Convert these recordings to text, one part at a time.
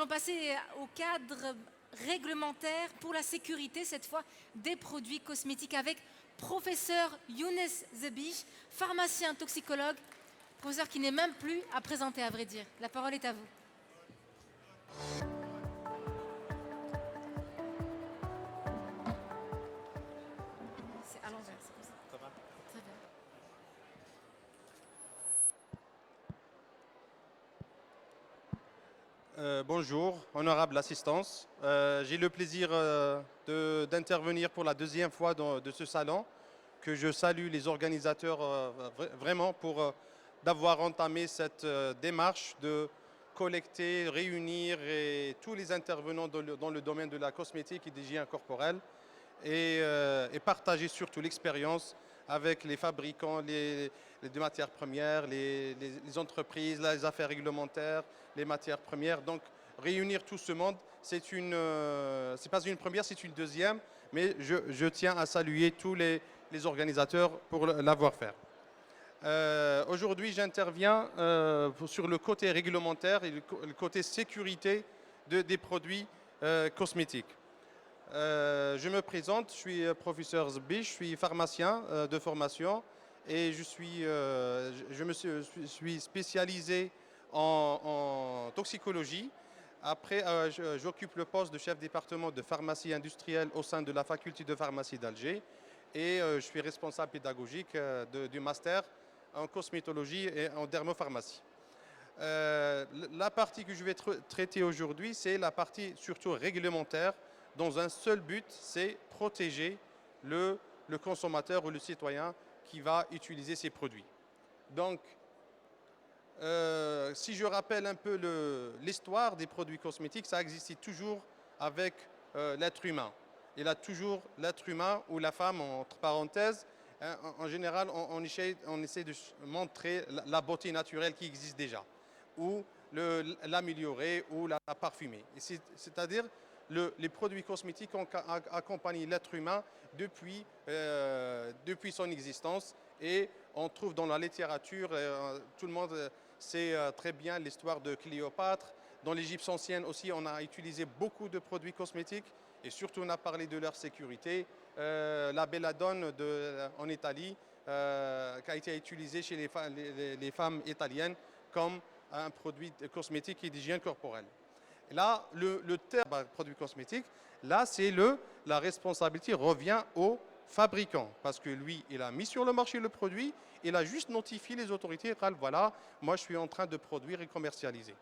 allons passer au cadre réglementaire pour la sécurité, cette fois des produits cosmétiques, avec professeur Younes Zebish, pharmacien toxicologue, professeur qui n'est même plus à présenter à vrai dire. La parole est à vous. C'est à l'envers, c'est comme ça. Ça va. Très bien. Bonjour, honorable assistance. J'ai le plaisir d'intervenir pour la deuxième fois de ce salon, que je salue les organisateurs vraiment pour d'avoir entamé cette démarche de collecter, réunir tous les intervenants dans le domaine de la cosmétique et de l'hygiène corporelle et partager surtout l'expérience avec les fabricants de matières premières, les entreprises, les affaires réglementaires, les matières premières. Donc, réunir tout ce monde, c'est pas une première, c'est une deuxième, mais je tiens à saluer tous les organisateurs pour l'avoir fait. Aujourd'hui, j'interviens sur le côté réglementaire et le côté sécurité des produits cosmétiques. Je me présente, je suis professeur Zebish, je suis pharmacien de formation et je me suis spécialisé en toxicologie. Après, j'occupe le poste de chef département de pharmacie industrielle au sein de la faculté de pharmacie d'Alger et je suis responsable pédagogique du master en cosmétologie et en dermopharmacie. La partie que je vais traiter aujourd'hui, c'est la partie surtout réglementaire, dans un seul but, c'est protéger le consommateur ou le citoyen qui va utiliser ces produits. Donc, si je rappelle un peu l'histoire des produits cosmétiques, ça existait toujours avec l'être humain. Il a toujours l'être humain ou la femme, entre parenthèses. En général, on essaie de montrer la beauté naturelle qui existe déjà, ou l'améliorer ou la parfumer. C'est-à-dire les produits cosmétiques ont accompagné l'être humain depuis son existence et on trouve dans la littérature, tout le monde sait très bien l'histoire de Cléopâtre. Dans l'Égypte ancienne aussi, on a utilisé beaucoup de produits cosmétiques et surtout on a parlé de leur sécurité. La belladone en Italie qui a été utilisée chez les femmes italiennes comme un produit cosmétique et d'hygiène corporelle. Là, le terme produit cosmétique, là, la responsabilité revient au fabricant parce que lui, il a mis sur le marché le produit, il a juste notifié les autorités, voilà, moi je suis en train de produire et commercialiser.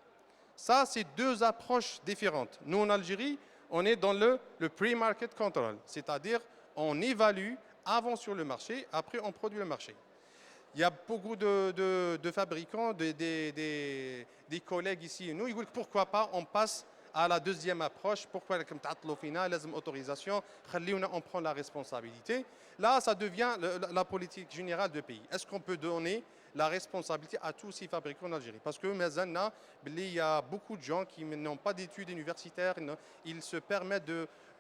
Ça, c'est deux approches différentes. Nous, en Algérie, on est dans le pre-market control, c'est-à-dire on évalue avant sur le marché, après on produit le marché. Il y a beaucoup de fabricants, des collègues ici et nous, ils disent pourquoi pas on passe à la deuxième approche, pourquoi comme autorisation, on prend la responsabilité. Là, ça devient la politique générale du pays. Est-ce qu'on peut donner la responsabilité à tous ces fabricants en Algérie? Parce que maintenant, il y a beaucoup de gens qui n'ont pas d'études universitaires, ils se permettent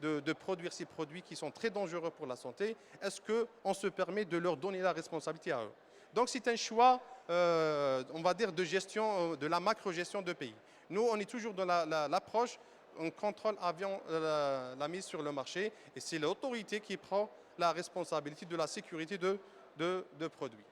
de produire ces produits qui sont très dangereux pour la santé. Est-ce qu'on se permet de leur donner la responsabilité à eux? Donc c'est un choix, on va dire, de gestion, de la macro-gestion de pays. Nous, on est toujours dans l'approche, on contrôle avant la mise sur le marché et c'est l'autorité qui prend la responsabilité de la sécurité de produits.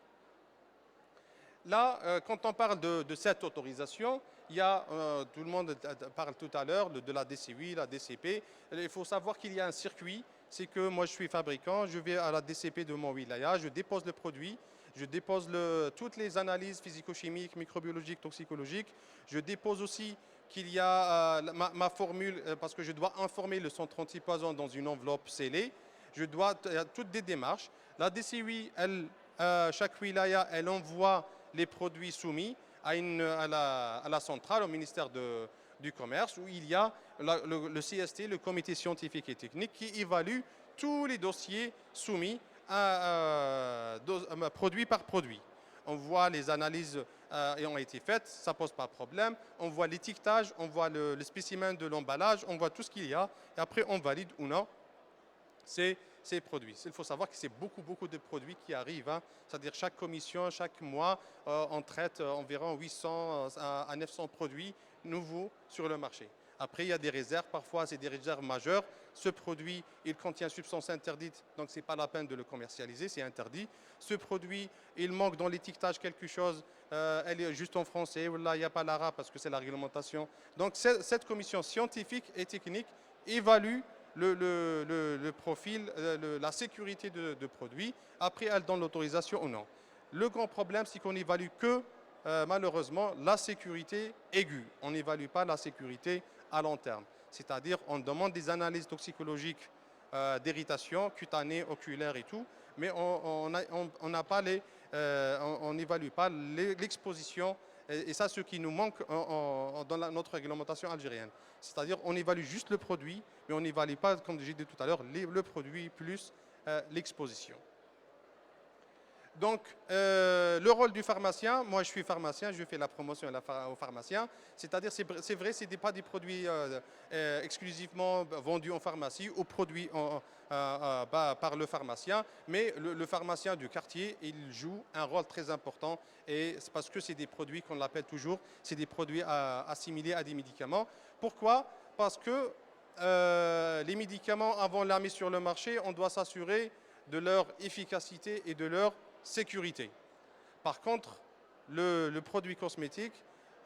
Là, quand on parle de cette autorisation, il y a, tout le monde parle tout à l'heure de la DCUI, la DCP. Il faut savoir qu'il y a un circuit, c'est que moi je suis fabricant, je vais à la DCP de mon wilaya, je dépose le produit, je dépose toutes les analyses physico-chimiques, microbiologiques, toxicologiques. Je dépose aussi qu'il y a ma formule, parce que je dois informer le centre antipoison dans une enveloppe scellée. Il y a toutes des démarches. La DCUI, chaque wilaya, elle envoie les produits soumis à la centrale, au ministère du Commerce, où il y a le CST, le comité scientifique et technique, qui évalue tous les dossiers soumis produit par produit. On voit les analyses ayant été faites, ça ne pose pas de problème. On voit l'étiquetage, on voit le spécimen de l'emballage, on voit tout ce qu'il y a. Et après, on valide ou non ces produits. Il faut savoir que c'est beaucoup de produits qui arrivent. C'est-à-dire chaque commission, chaque mois, on traite environ 800 à 900 produits nouveaux sur le marché. Après, il y a des réserves, parfois c'est des réserves majeures. Ce produit, il contient substance interdite, donc ce n'est pas la peine de le commercialiser, c'est interdit. Ce produit, il manque dans l'étiquetage quelque chose, elle est juste en français, ou là, il n'y a pas l'arabe parce que c'est la réglementation. Donc cette commission scientifique et technique évalue le profil, la sécurité de produit. Après, elle donne l'autorisation ou non. Le grand problème, c'est qu'on n'évalue que, malheureusement, la sécurité aiguë. On n'évalue pas la sécurité à long terme. C'est-à-dire, on demande des analyses toxicologiques d'irritation cutanée, oculaire et tout, mais on n'a pas on n'évalue pas l'exposition. Et ça, ce qui nous manque dans notre réglementation algérienne. C'est-à-dire, on évalue juste le produit, mais on n'évalue pas, comme j'ai dit tout à l'heure, le produit plus l'exposition. Donc, le rôle du pharmacien, moi je suis pharmacien, je fais la promotion aux pharmaciens, c'est-à-dire, c'est vrai, ce n'est pas des produits exclusivement vendus en pharmacie ou produits par le pharmacien, mais le pharmacien du quartier, il joue un rôle très important et c'est parce que c'est des produits qu'on l'appelle toujours, c'est des produits assimilés à des médicaments. Pourquoi? Parce que les médicaments, avant la mise sur le marché, on doit s'assurer de leur efficacité et de leur sécurité. Par contre, le produit cosmétique,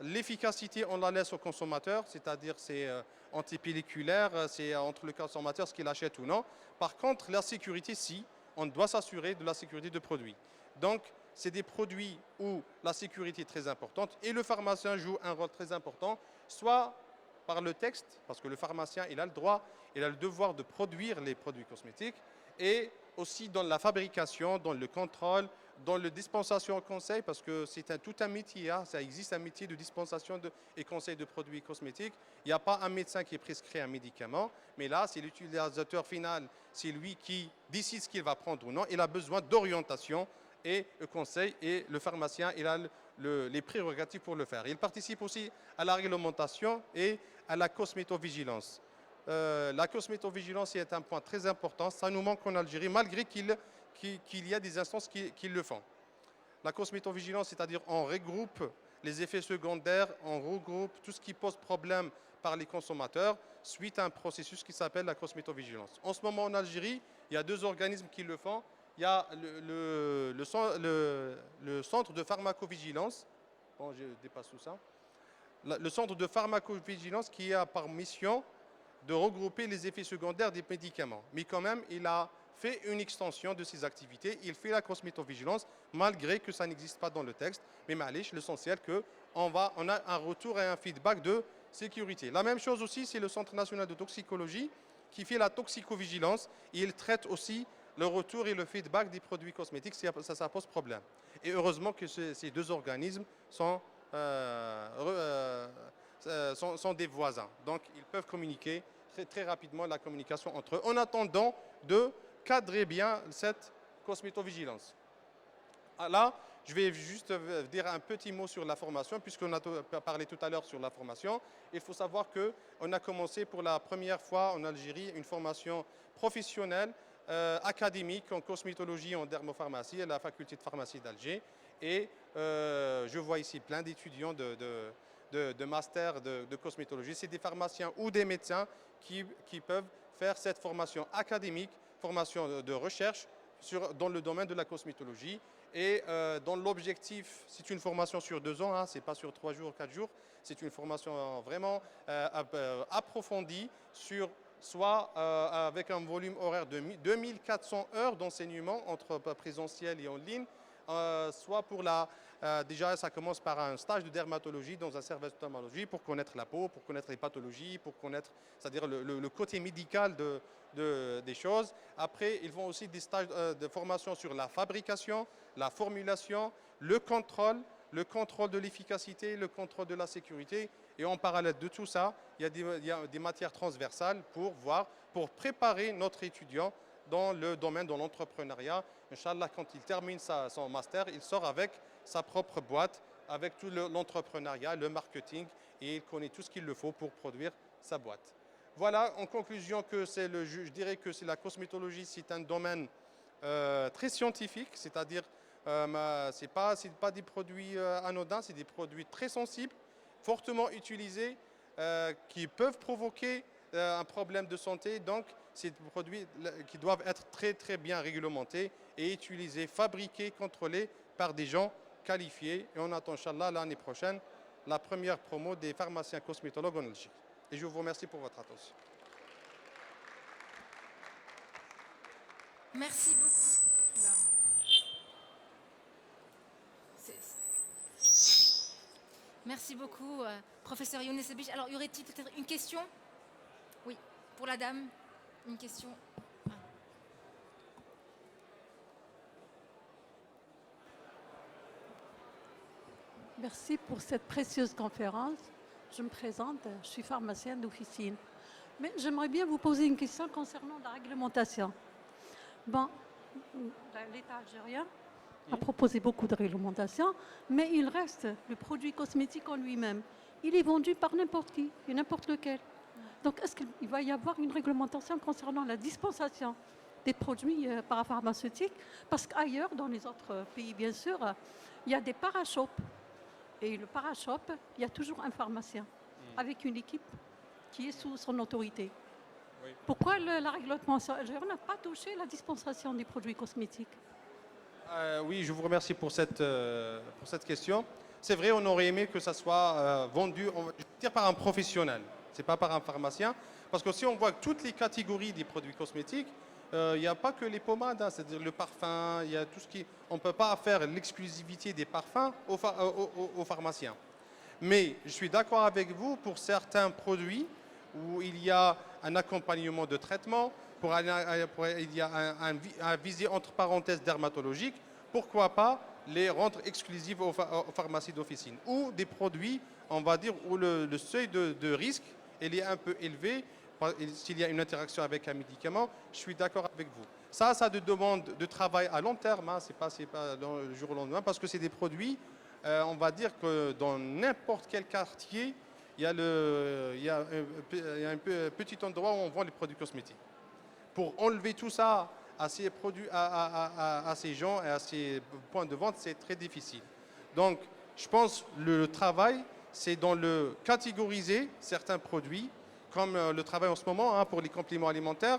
l'efficacité, on la laisse au consommateur, c'est-à-dire c'est antipelliculaire, c'est entre le consommateur ce qu'il achète ou non. Par contre, la sécurité, si, on doit s'assurer de la sécurité de produit. Donc, c'est des produits où la sécurité est très importante et le pharmacien joue un rôle très important, soit par le texte, parce que le pharmacien, il a le droit, il a le devoir de produire les produits cosmétiques, et aussi dans la fabrication, dans le contrôle, dans la dispensation conseil, parce que c'est tout un métier, hein, ça existe un métier de dispensation et conseil de produits cosmétiques. Il n'y a pas un médecin qui prescrit un médicament, mais là, c'est l'utilisateur final, c'est lui qui décide ce qu'il va prendre ou non. Il a besoin d'orientation et de conseil, et le pharmacien, il a les prérogatives pour le faire. Il participe aussi à la réglementation et à la cosmétovigilance. La cosmétovigilance est un point très important. Ça nous manque en Algérie, malgré qu'il y a des instances qui le font. La cosmétovigilance, c'est-à-dire on regroupe les effets secondaires, on regroupe tout ce qui pose problème par les consommateurs suite à un processus qui s'appelle la cosmétovigilance. En ce moment, en Algérie, il y a deux organismes qui le font. Il y a le centre de pharmacovigilance. Bon, je dépasse tout ça. Le centre de pharmacovigilance qui a par mission de regrouper les effets secondaires des médicaments. Mais quand même, il a fait une extension de ses activités. Il fait la cosmétovigilance, malgré que ça n'existe pas dans le texte. Mais malich, l'essentiel qu'on a un retour et un feedback de sécurité. La même chose aussi, c'est le Centre national de toxicologie qui fait la toxicovigilance. Et il traite aussi le retour et le feedback des produits cosmétiques. Ça pose problème. Et heureusement que ces deux organismes sont des voisins. Donc, ils peuvent communiquer très rapidement la communication entre eux, en attendant de cadrer bien cette cosmétovigilance. Là, je vais juste dire un petit mot sur la formation, puisqu'on a parlé tout à l'heure sur la formation. Il faut savoir qu'on a commencé pour la première fois en Algérie une formation professionnelle, académique en cosmétologie, en dermopharmacie à la faculté de pharmacie d'Alger. Et je vois ici plein d'étudiants de master de cosmétologie. C'est des pharmaciens ou des médecins qui peuvent faire cette formation académique, formation de recherche dans le domaine de la cosmétologie. Et dans l'objectif, c'est une formation sur 2 ans, hein, ce n'est pas sur 3 jours, 4 jours. C'est une formation vraiment approfondie, soit avec un volume horaire de 2400 heures d'enseignement entre présentiel et en ligne, soit pour déjà ça commence par un stage de dermatologie dans un service d'ophtalmologie pour connaître la peau, pour connaître les pathologies, pour connaître, c'est-à-dire le côté médical des choses. Après, ils font aussi des stages de formation sur la fabrication, la formulation, le contrôle de l'efficacité, le contrôle de la sécurité. Et en parallèle de tout ça, il y a des matières transversales pour préparer notre étudiant dans le domaine de l'entrepreneuriat. Inch'Allah, quand il termine son master, il sort avec sa propre boîte, avec tout l'entrepreneuriat, le marketing, et il connaît tout ce qu'il le faut pour produire sa boîte. Voilà, en conclusion, je dirais que la cosmétologie, c'est un domaine très scientifique, c'est-à-dire ce n'est pas des produits anodins, c'est des produits très sensibles, fortement utilisés, qui peuvent provoquer un problème de santé. Donc, c'est des produits qui doivent être très très bien réglementés et utilisés, fabriqués, contrôlés par des gens qualifiés. Et on attend, Inch'Allah, l'année prochaine, la première promo des pharmaciens cosmétologues en Algérie. Et je vous remercie pour votre attention. Merci beaucoup. Là. Merci beaucoup, professeur Younes Zebich. Alors, y aurait-il peut-être une question? Oui, pour la dame, une question. Merci pour cette précieuse conférence. Je me présente, je suis pharmacienne d'officine. Mais j'aimerais bien vous poser une question concernant la réglementation. Bon, l'État algérien a proposé beaucoup de réglementations, mais il reste le produit cosmétique en lui-même. Il est vendu par n'importe qui et n'importe lequel. Donc, est-ce qu'il va y avoir une réglementation concernant la dispensation des produits parapharmaceutiques? Parce qu'ailleurs, dans les autres pays, bien sûr, il y a des parashops. Et le parashop, il y a toujours un pharmacien avec une équipe qui est sous son autorité. Oui. Pourquoi la réglementation algérienne n'a pas touché la dispensation des produits cosmétiques? Oui, je vous remercie pour cette question. C'est vrai, on aurait aimé que ça soit vendu, je veux dire, par un professionnel, ce n'est pas par un pharmacien. Parce que si on voit toutes les catégories des produits cosmétiques, il n'y a pas que les pommades, hein, c'est-à-dire le parfum, il y a tout ce qui... On ne peut pas faire l'exclusivité des parfums aux pharmaciens. Mais je suis d'accord avec vous pour certains produits où il y a un accompagnement de traitement, il y a un visé entre parenthèses dermatologique, pourquoi pas les rendre exclusifs aux pharmacies d'officine. Ou des produits, on va dire, où le seuil de risque il est un peu élevé. S'il y a une interaction avec un médicament, je suis d'accord avec vous. Ça demande de travail à long terme, hein, c'est pas dans le jour au lendemain, parce que c'est des produits, on va dire que dans n'importe quel quartier, il y a un petit endroit où on vend les produits cosmétiques. Pour enlever tout ça à ces produits, à ces gens et à ces points de vente, c'est très difficile. Donc, je pense que le travail, c'est dans le catégoriser certains produits, comme le travail en ce moment pour les compléments alimentaires.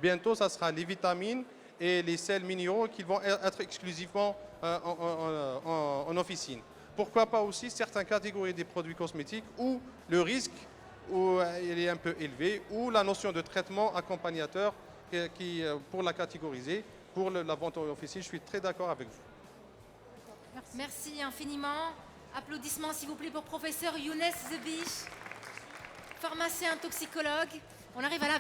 Bientôt, ça sera les vitamines et les sels minéraux qui vont être exclusivement en officine. Pourquoi pas aussi certaines catégories des produits cosmétiques où le risque il est un peu élevé, ou la notion de traitement accompagnateur pour la catégoriser, pour la vente en officine. Je suis très d'accord avec vous. Merci infiniment. Applaudissements s'il vous plaît pour professeur Younes Zebich, pharmacien toxicologue. On arrive à la